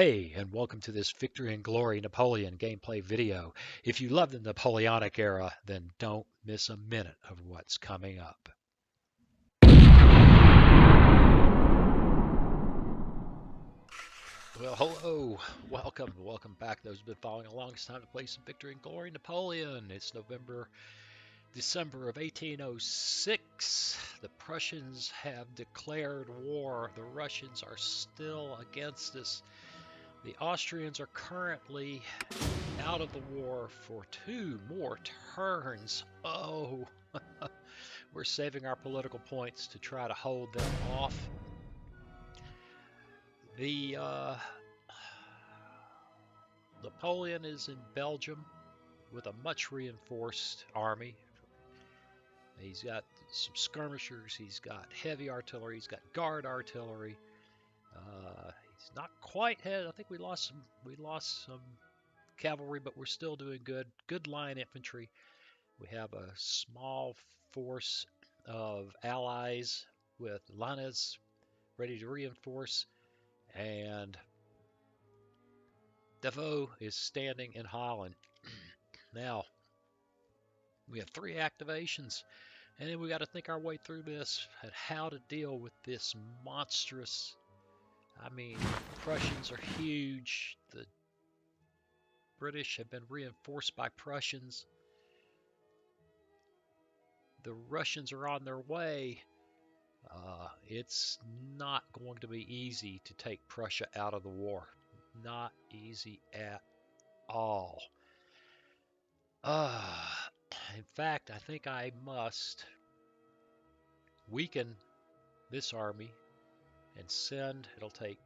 Hey, and welcome to this Victory and Glory Napoleon gameplay video. If you love the Napoleonic era, then don't miss a minute of what's coming up. Well, hello, welcome back. Those who've been following along, it's time to play some Victory and Glory Napoleon. It's December of 1806. The Prussians have declared war. The Russians are still against us. The Austrians are currently out of the war for 2 more turns. Oh, we're saving our political points to try to hold them off. The Napoleon is in Belgium with a much reinforced army. He's got some skirmishers, he's got heavy artillery, he's got guard artillery. He's not quite head. I think we lost some cavalry, but we're still doing good. Good line infantry. We have a small force of allies with Lannes ready to reinforce, and Devoe is standing in Holland. Now, we have 3 activations, and then we got to think our way through this and how to deal with this monstrous. I mean, the Prussians are huge. The British have been reinforced by Prussians. The Russians are on their way. It's not going to be easy to take Prussia out of the war. Not easy at all. In fact, I think I must weaken this army and send, it'll take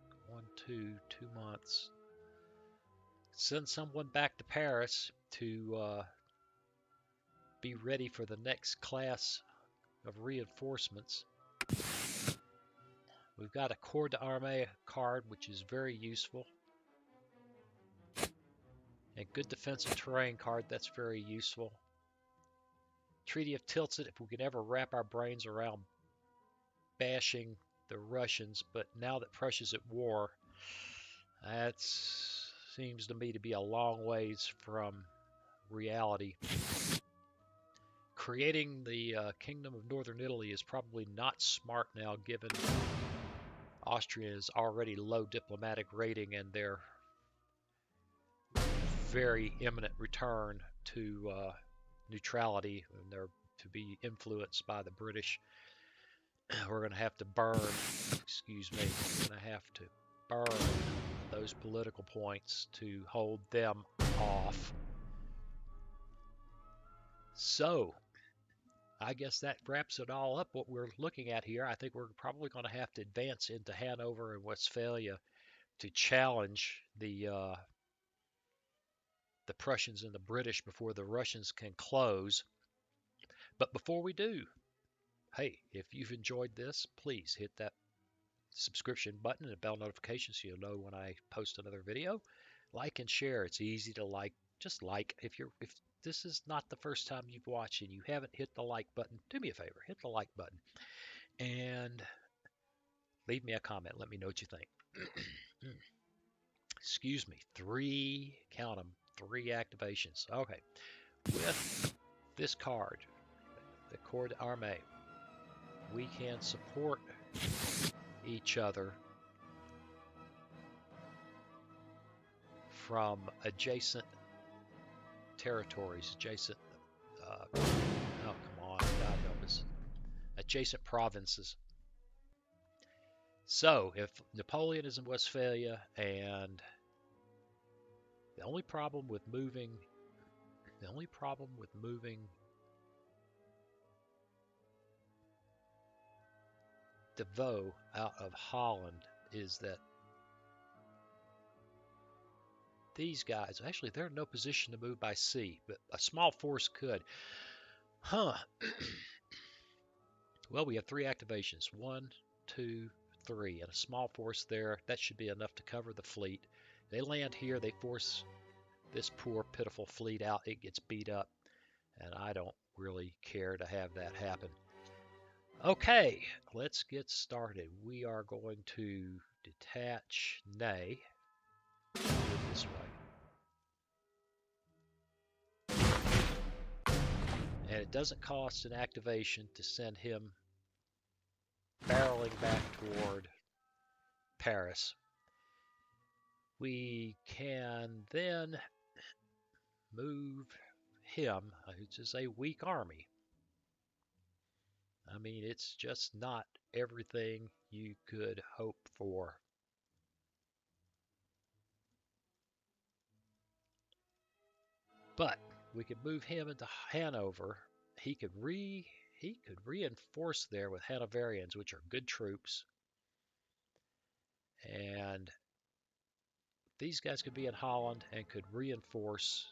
2 months, send someone back to Paris to be ready for the next class of reinforcements. We've got a Corps d'Armée card, which is very useful. And good defensive terrain card, that's very useful. Treaty of Tilsit, if we could ever wrap our brains around bashing the Russians, but now that Prussia's at war, that seems to me to be a long ways from reality. Creating the Kingdom of Northern Italy is probably not smart now, given Austria's already low diplomatic rating and their very imminent return to neutrality, and they're to be influenced by the British. We're going to have to burn, we're going to have to burn those political points to hold them off. So, I guess that wraps it all up, what we're looking at here. I think we're probably going to have to advance into Hanover and Westphalia to challenge the Prussians and the British before the Russians can close. But before we do, hey, if you've enjoyed this, please hit that subscription button and bell notification so you'll know when I post another video. Like and share. It's easy to like. Just like. If this is not the first time you've watched and you haven't hit the like button, do me a favor, hit the like button and leave me a comment. Let me know what you think. Excuse me. 3, count them, 3 activations. Okay. With this card, the Corps d'Armée, we can support each other from adjacent territories, oh come on, God help us, adjacent provinces. So if Napoleon is in Westphalia, and the only problem with moving Devoe out of Holland is that these guys, actually, they're in no position to move by sea, but a small force could. Well, we have 3 activations. 1, 2, 3, and a small force there. That should be enough to cover the fleet. They land here, they force this poor, pitiful fleet out. It gets beat up, and I don't really care to have that happen. Okay, let's get started. We are going to detach Ney. this way. And it doesn't cost an activation to send him barreling back toward Paris. We can then move him, which is a weak army. I mean, it's just not everything you could hope for. But we could move him into Hanover. He could reinforce there with Hanoverians, which are good troops. And these guys could be in Holland and could reinforce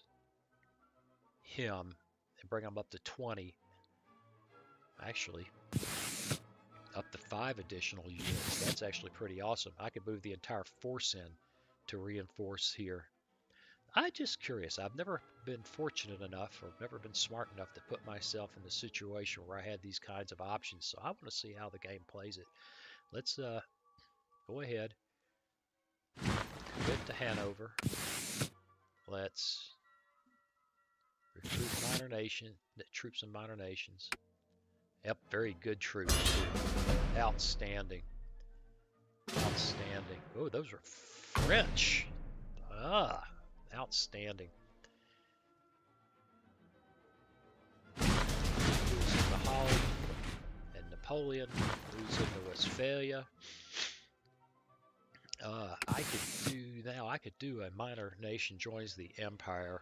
him and bring him up to 20. Actually, up to 5 additional units. That's actually pretty awesome. I could move the entire force in to reinforce here. I'm just curious. I've never been fortunate enough or never been smart enough to put myself in a situation where I had these kinds of options. So I want to see how the game plays it. Let's go ahead. Commit to Hanover. Let's recruit troops in minor nations. Yep, very good troops too. Outstanding. Outstanding. Oh, those are French. Outstanding. Moves into Holland, and Napoleon moves into Westphalia. I could do a minor nation joins the empire.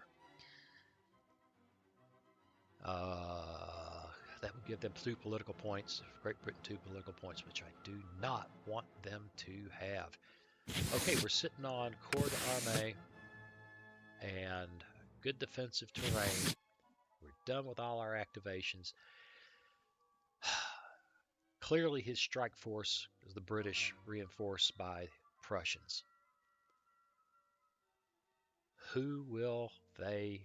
That would give them 2 political points. Great Britain 2 political points, which I do not want them to have. Okay, we're sitting on Corps d'Armée and good defensive terrain. We're done with all our activations. Clearly his strike force is the British reinforced by Prussians. Who will they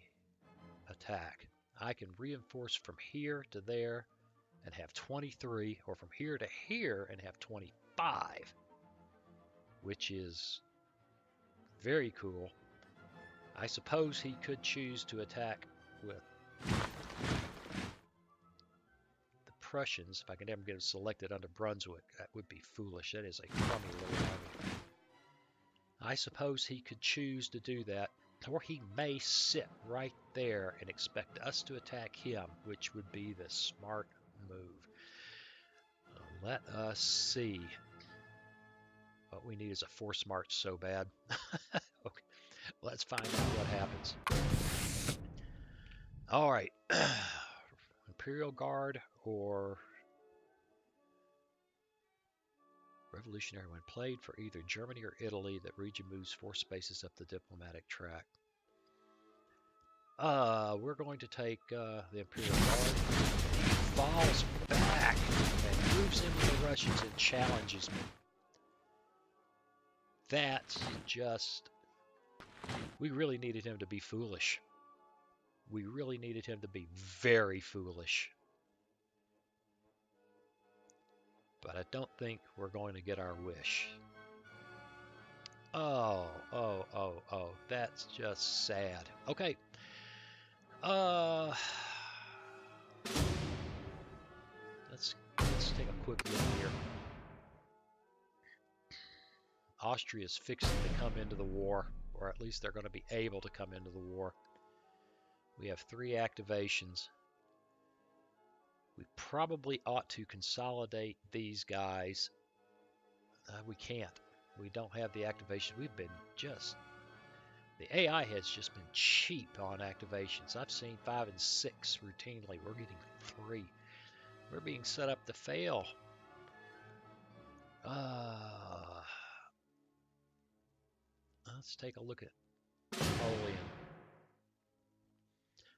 attack? I can reinforce from here to there and have 23, or from here to here and have 25, which is very cool. I suppose he could choose to attack with the Prussians. If I can ever get him selected under Brunswick, that would be foolish. That is a crummy little army. I suppose he could choose to do that, or he may sit right there and expect us to attack him, which would be the smart move. Let us see. What we need is a force march so bad. Okay, let's find out what happens. All right. Imperial Guard or Revolutionary. When played for either Germany or Italy, that region moves 4 spaces up the diplomatic track. We're going to take the Imperial Guard. He falls back and moves in with the Russians and challenges me. That's just... We really needed him to be foolish. We really needed him to be very foolish. But I don't think we're going to get our wish. Oh, that's just sad. Okay. Let's take a quick look here. Austria is fixing to come into the war, or at least they're going to be able to come into the war. We have 3 activations. We probably ought to consolidate these guys. We can't. We don't have the activation. We've been just... The AI has just been cheap on activations. I've seen 5 and 6 routinely. We're getting 3. We're being set up to fail. Let's take a look at Napoleon.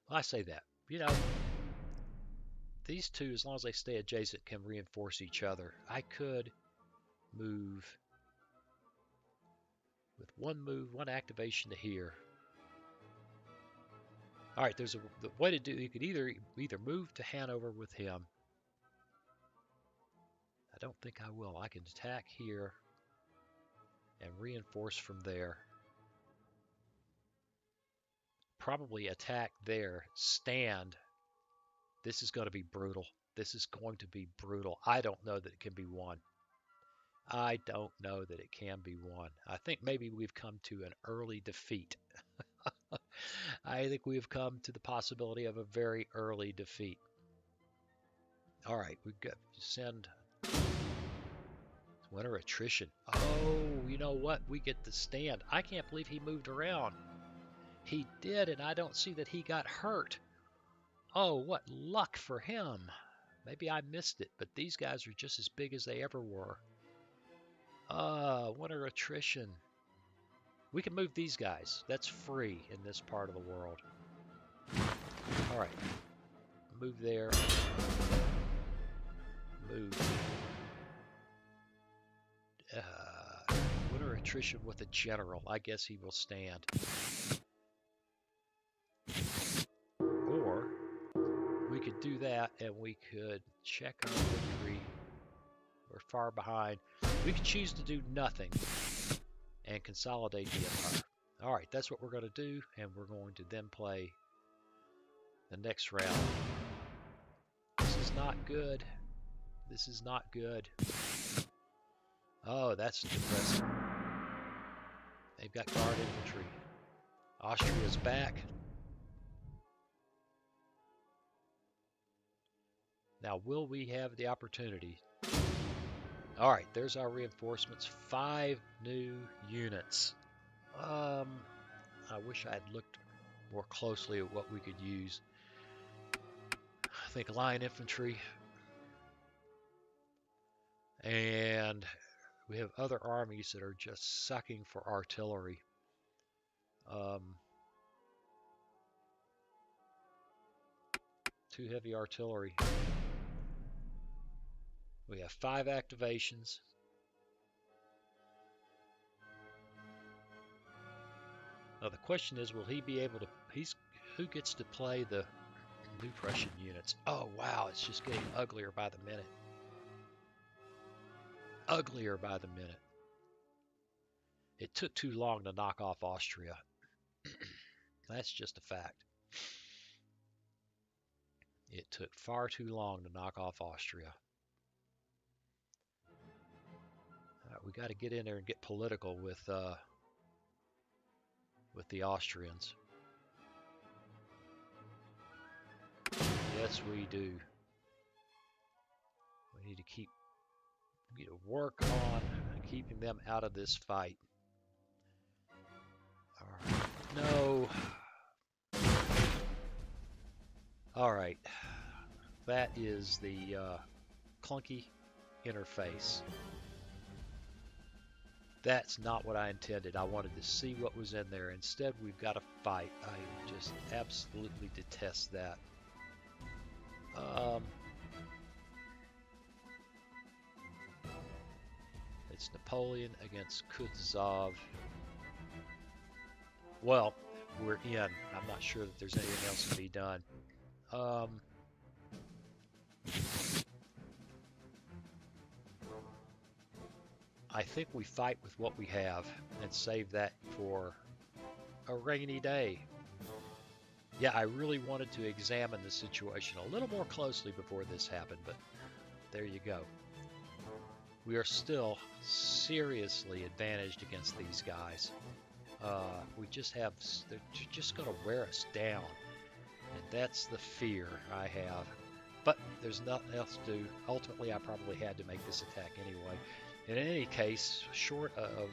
Well, I say that. You know, these two, as long as they stay adjacent, can reinforce each other. I could move with one activation to here. All right, there's the way to do. You could either move to Hanover with him. I don't think I will. I can attack here and reinforce from there. probably attack there, stand. This is going to be brutal. This is going to be brutal. I don't know that it can be won. I don't know that it can be won. I think maybe we've come to an early defeat. I think we've come to the possibility of a very early defeat. All right, we've got to send winter attrition. Oh, you know what? We get the stand. I can't believe he moved around. He did, and I don't see that he got hurt. Oh, what luck for him. Maybe I missed it, but these guys are just as big as they ever were. Winter attrition. We can move these guys. That's free in this part of the world. All right. Move there. Move. Winter attrition with a general. I guess he will stand. Or we could do that and we could check our victory. We're far behind. We could choose to do nothing and consolidate the empire. All right, that's what we're going to do, and we're going to then play the next round. This is not good. This is not good. Oh, that's depressing. They've got guard infantry. Austria's back. Now, will we have the opportunity? All right, there's our reinforcements. 5 new units. I wish I had looked more closely at what we could use. I think line infantry. And we have other armies that are just sucking for artillery. 2 heavy artillery. We have 5 activations. Now the question is, will he be able to? Who gets to play the new Prussian units? Oh wow, it's just getting uglier by the minute. Uglier by the minute. It took too long to knock off Austria. That's just a fact. It took far too long to knock off Austria. We got to get in there and get political with the Austrians. Yes, we do. We need to work on keeping them out of this fight. All right. No. All right. That is the clunky interface. That's not what I intended. I wanted to see what was in there. Instead, we've got to fight. I just absolutely detest that. It's Napoleon against Kutuzov. Well, we're in. I'm not sure that there's anything else to be done. I think we fight with what we have and save that for a rainy day. Yeah, I really wanted to examine the situation a little more closely before this happened, but there you go. We are still seriously advantaged against these guys. We just have, they're just going to wear us down. And that's the fear I have. But there's nothing else to do. Ultimately, I probably had to make this attack anyway. In any case, short of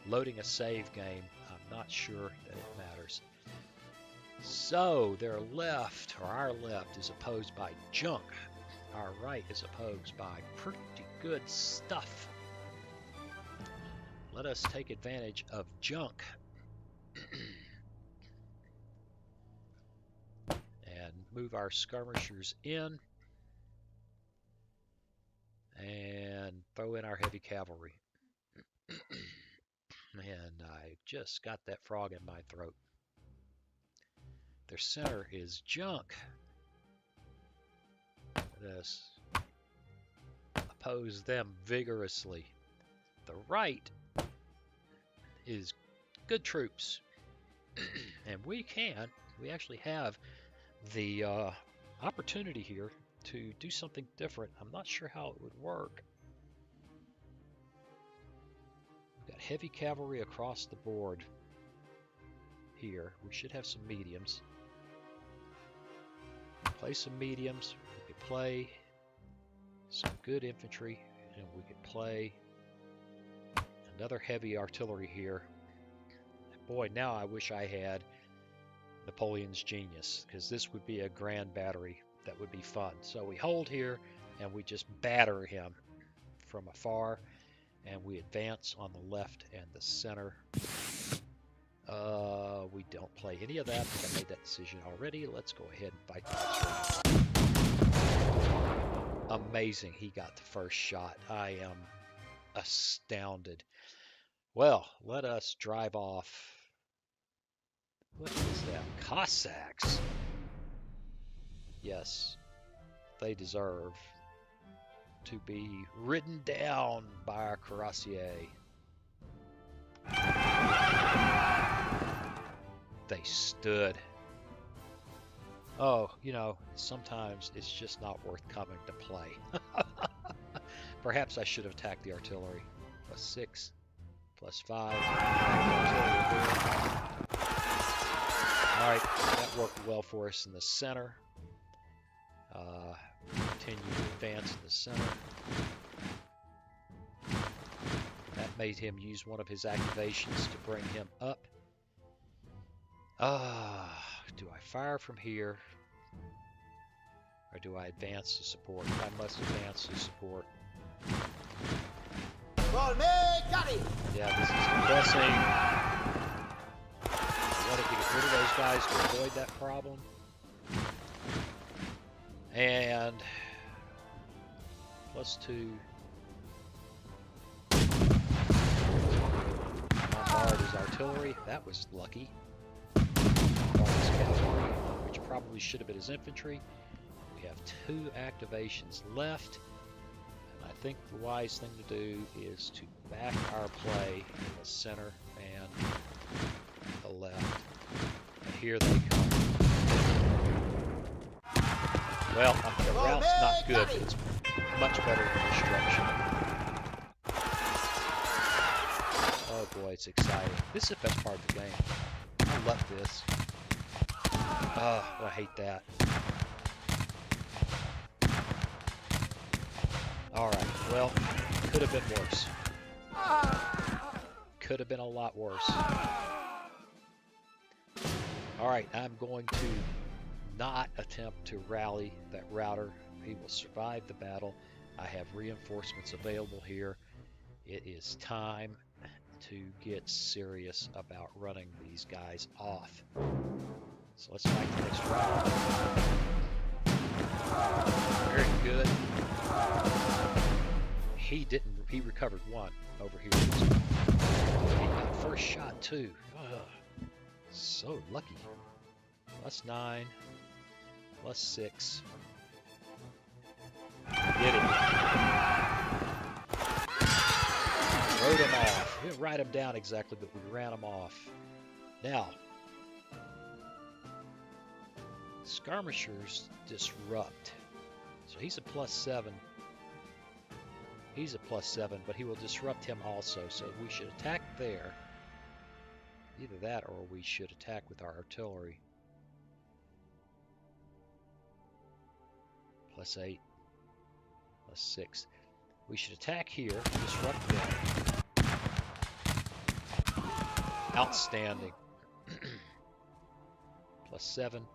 loading a save game, I'm not sure that it matters. So their left, or our left, is opposed by junk. Our right is opposed by pretty good stuff. Let us take advantage of junk. And move our skirmishers in. And throw in our heavy cavalry. And I just got that frog in my throat. Their center is junk. Let us oppose them vigorously. The right is good troops. And we actually have the opportunity here to do something different. I'm not sure how it would work. We've got heavy cavalry across the board here. We should have some mediums. Play some mediums. We could play some good infantry, and we could play another heavy artillery here. Boy, now I wish I had Napoleon's genius, because this would be a grand battery that would be fun. So we hold here and we just batter him from afar, and we advance on the left and the center. We don't play any of that. I think I made that decision already. Let's go ahead and fight the next round. Amazing, he got the first shot. I am astounded. Well, let us drive off. What is that? Cossacks. Yes, they deserve to be ridden down by our cuirassier. They stood. Oh, you know, sometimes it's just not worth coming to play. Perhaps I should have attacked the artillery. +6, +5. Alright, that worked well for us in the center. Continue to advance in the center. That made him use one of his activations to bring him up. Do I fire from here? Or do I advance to support? I must advance to support. Yeah, this is depressing. I wanted to get rid of those guys to avoid that problem. And +2. Bombard his artillery. That was lucky. Bombard his cavalry, which probably should have been his infantry. We have 2 activations left. And I think the wise thing to do is to back our play in the center and the left. And here they come. Well, the route's not good, but it's much better than destruction. Oh boy, it's exciting. This is the best part of the game. I love this. I hate that. Alright, well, could have been worse. Could have been a lot worse. Alright, I'm going to not attempt to rally that router. He will survive the battle. I have reinforcements available here. It is time to get serious about running these guys off. So let's fight the next round. Very good. He recovered 1 over here. He got first shot too. So lucky. +9. +6. Get it. Rode him off. We didn't ride him down exactly, but we ran him off. Now, skirmishers disrupt. So he's a +7. He's a +7, but he will disrupt him also. So we should attack there. Either that or we should attack with our artillery. +8. +6. We should attack here, disrupt them. Outstanding. +7.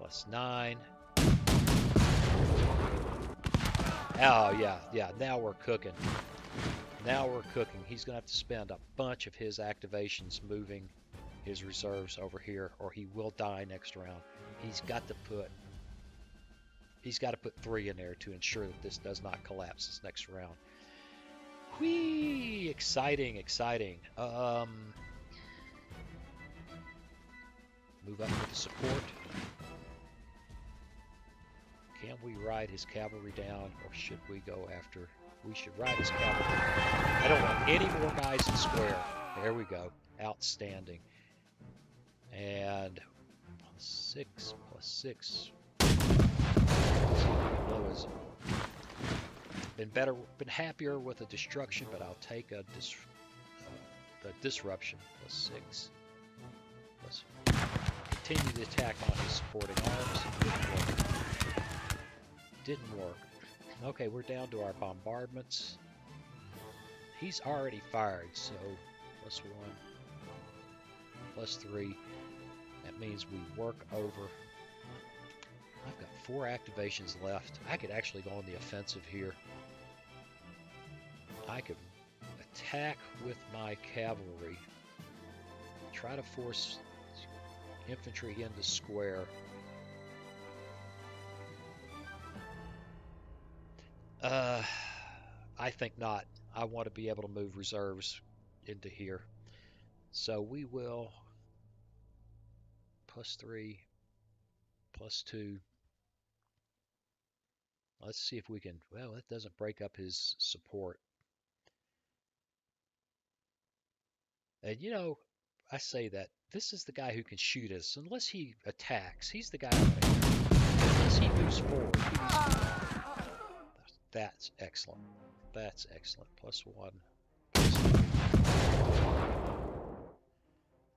+9. Oh, yeah, now we're cooking. Now we're cooking. He's going to have to spend a bunch of his activations moving his reserves over here, or he will die next round. He's got to put 3 in there to ensure that this does not collapse this next round. Whee! Exciting, exciting. Move up with the support. Can we ride his cavalry down, or should we go after? We should ride his cavalry down. I don't want any more guys in square. There we go. Outstanding. And +6, +6. Blue is been happier with a destruction, but I'll take a disruption. +6. Continue the attack on his supporting arms. Didn't work. Okay, we're down to our bombardments. He's already fired, so +1, +3. That means we work over. I've got 4 activations left. I could actually go on the offensive here. I could attack with my cavalry. Try to force infantry into square. I think not. I want to be able to move reserves into here. So we will +3, +2. Let's see if we can, well, that doesn't break up his support. And you know, I say that this is the guy who can shoot us. Unless he attacks, he's the guy unless he moves forward. That's excellent. That's excellent. +1.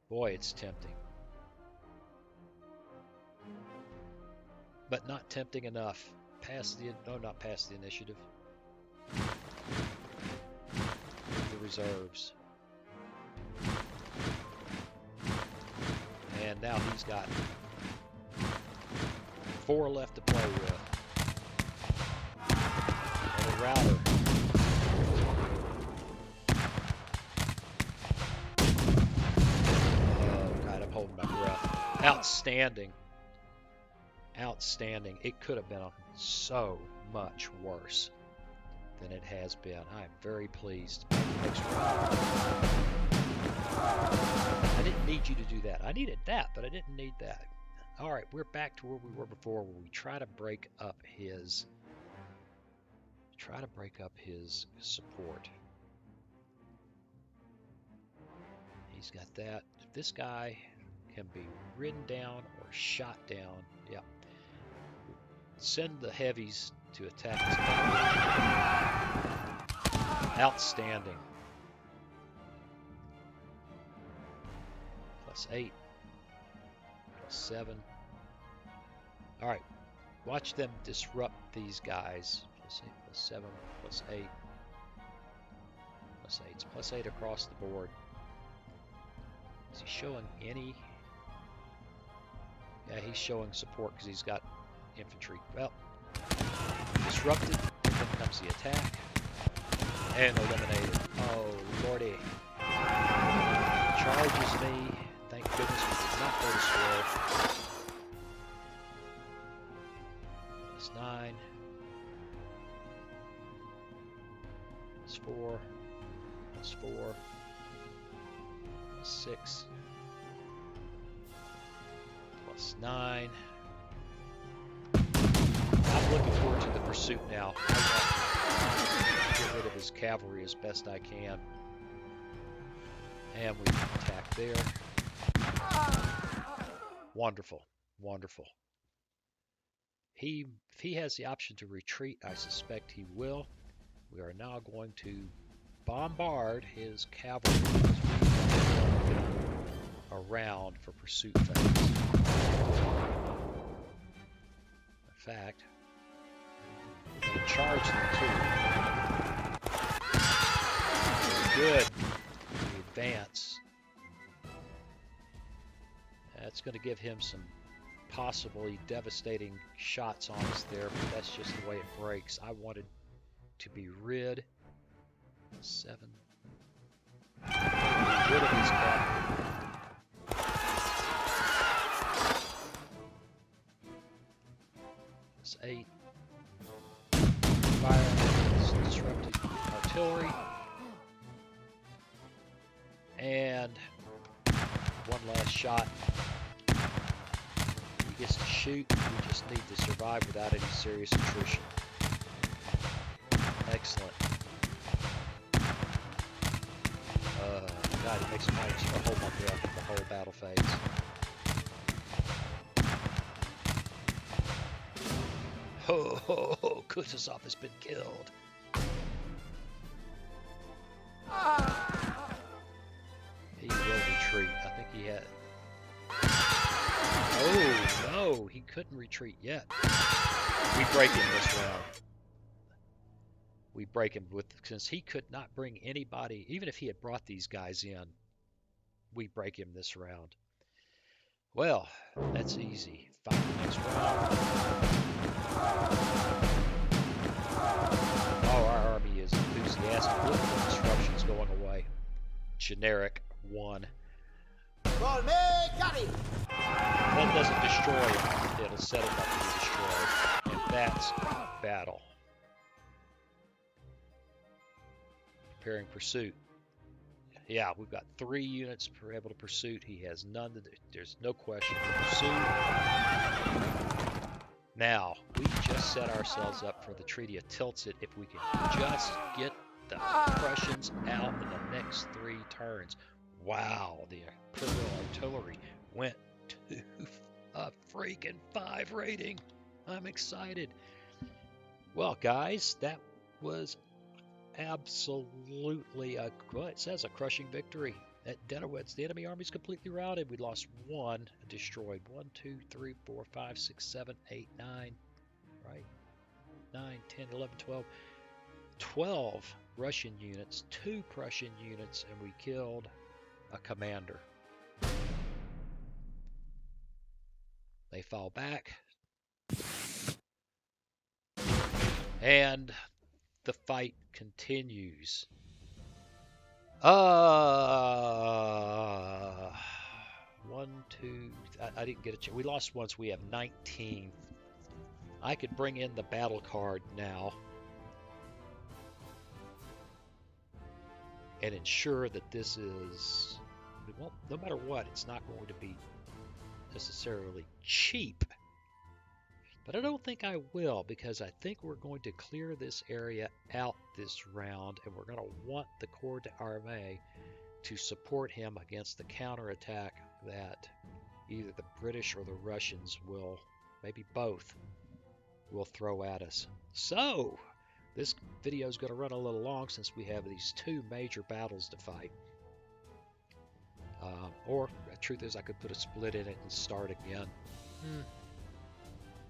Boy, it's tempting. But not tempting enough. Not past the initiative. The reserves. And now he's got 4 left to play with. And a router. Oh, God, I'm holding my breath. Outstanding. Outstanding. It could have been so much worse than it has been. I am very pleased. Next round. I didn't need you to do that. I needed that, but I didn't need that. All right, we're back to where we were before, where we try to break up his support. He's got that. This guy can be ridden down or shot down. Yeah. Send the heavies to attack his cavalry. Outstanding. +8, +7. All right, watch them disrupt these guys. +8, +7, +8, +8. +8 across the board. Is he showing any? Yeah, he's showing support because he's got infantry. Well, disrupted, and then comes the attack, and eliminated. Oh, lordy. Charges me. Thank goodness we did not go to square. +9. +4. +4. +6. +9. I'm looking forward to the pursuit now. I want to get rid of his cavalry as best I can. And we attack there. Wonderful, wonderful. If he has the option to retreat, I suspect he will. We are now going to bombard his cavalry around for pursuit phase. In fact, we're going to charge them too. Good. We advance. That's going to give him some possibly devastating shots on us there, but that's just the way it breaks. I wanted to be rid. 7. Be rid of his cavalry. +8. Fire disrupted artillery. And one last shot. He gets to shoot. We just need to survive without any serious attrition. Excellent. God, it makes me want to hold my breath the whole battle phase. Ho, ho, ho, Kutuzov has been killed. He will retreat. I think he had... Oh, no, he couldn't retreat yet. We break him this round. We break him since he could not bring anybody, even if he had brought these guys in, we break him this round. Well, that's easy. Fight the next round. Oh, our army is enthusiastic. Look at the disruptions going away. Generic 1. That doesn't destroy it. It'll set it up to be destroyed. And that's battle. Preparing pursuit. Yeah, we've got 3 units able to pursuit. He has none. There's no question. Pursuit. Now, we just set ourselves up for the Treaty of Tilsit if we can just get the Prussians out in the next 3 turns. Wow, the Imperial artillery went to a freaking 5 rating. I'm excited. Well, guys, that was absolutely well, it says a crushing victory at Danube. The enemy army is completely routed. We lost 1, destroyed 1, 2, 3, 4, 5, 6, 7, 8, 9, right? 9, 10, 11, 12. 12 Russian units, 2 Prussian units, and we killed a commander. They fall back. And the fight continues. 1, 2, I didn't get a chance. We lost once. We have 19. I could bring in the battle card now and ensure that this is, well, no matter what, it's not going to be necessarily cheap. But I don't think I will, because I think we're going to clear this area out this round, and we're going to want the Corps d'Armée to support him against the counterattack that either the British or the Russians will, maybe both, will throw at us. So, this video is going to run a little long since we have these 2 major battles to fight. Or, the truth is, I could put a split in it and start again.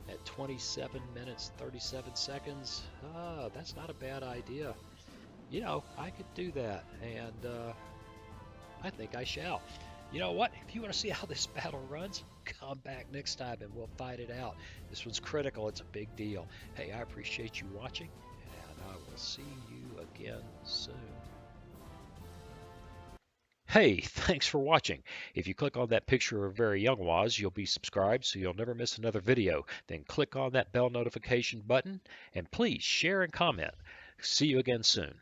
At 27 minutes, 37 seconds, that's not a bad idea. You know, I could do that, and I think I shall. You know what? If you want to see how this battle runs, come back next time and we'll fight it out. This one's critical. It's a big deal. Hey, I appreciate you watching, and I will see you again soon. Hey, thanks for watching. If you click on that picture of very young Waz, you'll be subscribed so you'll never miss another video. Then click on that bell notification button, and please share and comment. See you again soon.